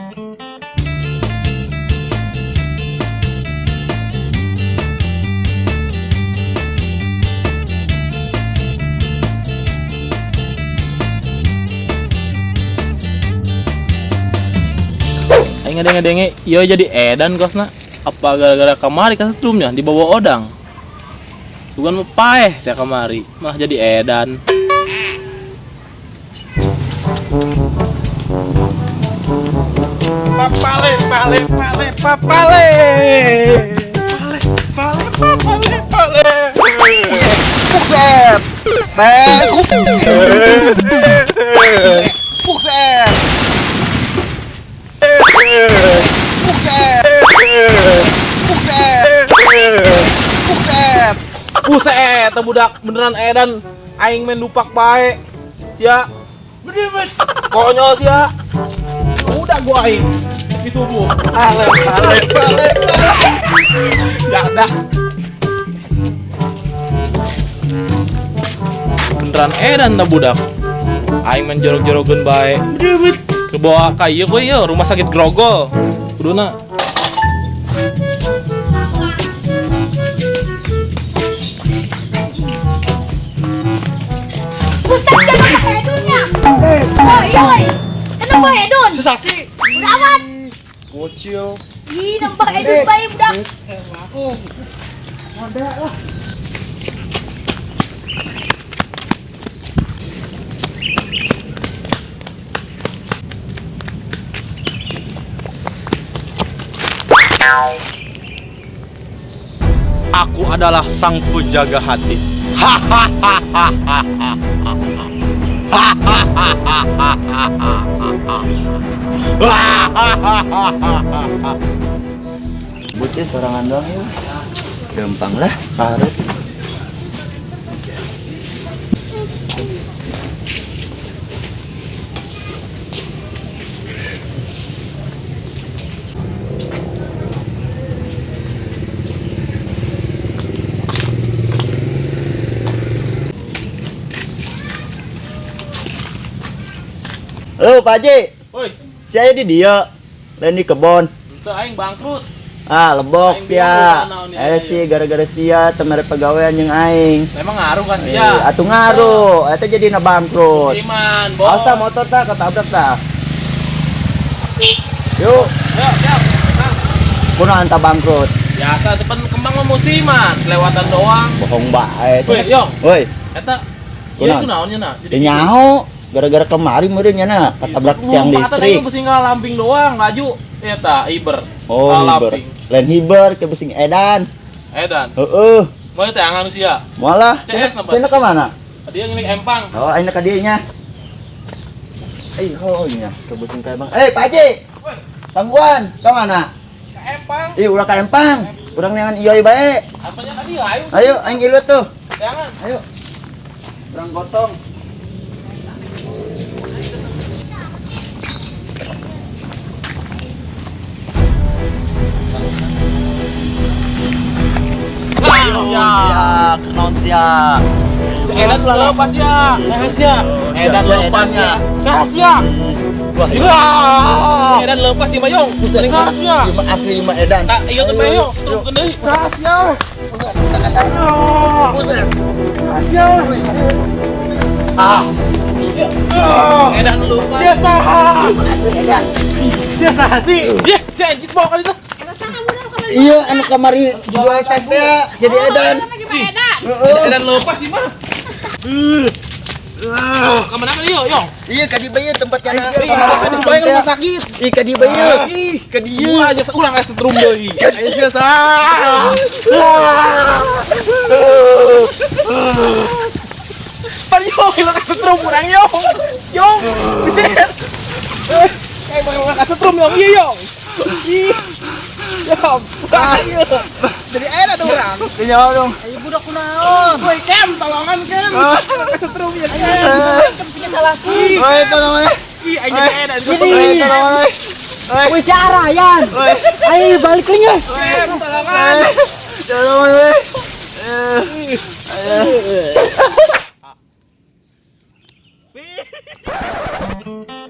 Aing ngedenge-denge, iya jadi edan kosna. Apa gara-gara kamari kasetrumnya dibawa odang? Sugan mah paeh teh kamari, malah jadi edan. Papale, pale, pale, papale. Pale, pale, pale, pale. Buset. Buset. Buset, teh budak beneran edan. Aing main lupak bae. Sia. Bener. Konyol sia. Udah gua aing di subuh. Pale. Dah. Beneran edan teh budak. Aing main jorok-jorokeun bae. Bener. Kebawa ka ieu we ieu rumah sakit Grogol. Kuduna. Buset, jangan pakai hedunnya. Oi. Kenapa hedun? Susah sih. Udah amat. Bocil. Ih, nambah hedun bae budak. Aku. Ada lah. Aku adalah sang penjaga hati. Bocil sorangan doang ya. Gampang lah, karet. Halo Pak Haji, Woi, saya di dia, lain di kebon. teu aing bangkrut. Lebok Aing sia. bingung kunaon ieu. Sih gara-gara sia temere pegawaian yang aing. Memang ngaruh kan sia. Atuh ngaruh, eta jadi na bangkrut. Iman, bos. Alsa motor tah ketabrak tah. Yuk, Yuk, Kang. kunaon tah bangkrut. Biasa depan kembang mah musiman, kelewatan doang. Bohong bae. Woi, Yong. Woi, Eta ieu Kunaon? kunaonnya na? teu nyaho gara-gara kemari meureun nya na ketabrak tiang listrik. Besi ngalamping doang, laju. Eta Iber. Oh, hiber. Ngalamping. Lain hiber ke besing edan. Edan. Heeh. Mau teh angan sia. Moalah, CS napa? cenah ka mana? Dia ngilik empang. Oh, ayeuna ka dieu nya. Nya, ke besing ka Bang. Pak Haji. Woi, Tangguan, ka mana? ka empang. Urang ka empang. Urang neangan ieu bae. Apanya tadi ayo. Ayo, aing ilut tuh. Jangan. Ayo. Urang gotong. Ya, kenaon sia. Edan lepas ya. Sahasnya. Edan lepas ya. Sahasnya. Wah. Edan lepas di Mayong. Sahasnya. Asli mah edan. Tak iya teh Mayong. Turun deui. Sahasnya. Sahasnya. Edan lepas. Dia sah. Dia sah sih. Iya, si anjing bawa kali itu. Iya, anu kamari jual tes teh jadi edan. Lagi pakai edan. Edan lepas sih mah. Kemana kan yuk, Yong? Iya, ka di bae tempatnya. Di bayang rumah sakit. Ih, ka di bae. Ke dia aja ulang aya setrum deui. Ayo sia sah. Pan Yong, hilang setrum urang Yong. Yong. Kayak bagaimana setrum Yong, iya Yong. Ih. Yong. Ayo. Jadi air ada orang. Nyawa dong. Ayo budak kunaon? Woi, Kem, tolongan Kem. Setrum ya Kem. Kepikir salah. Oi, tolong. Ih, ayo air ada. Oi, tolong. Woi, cara Yan. Ayo balik ke nya. Kem, tolongan. Tolong. Ayo.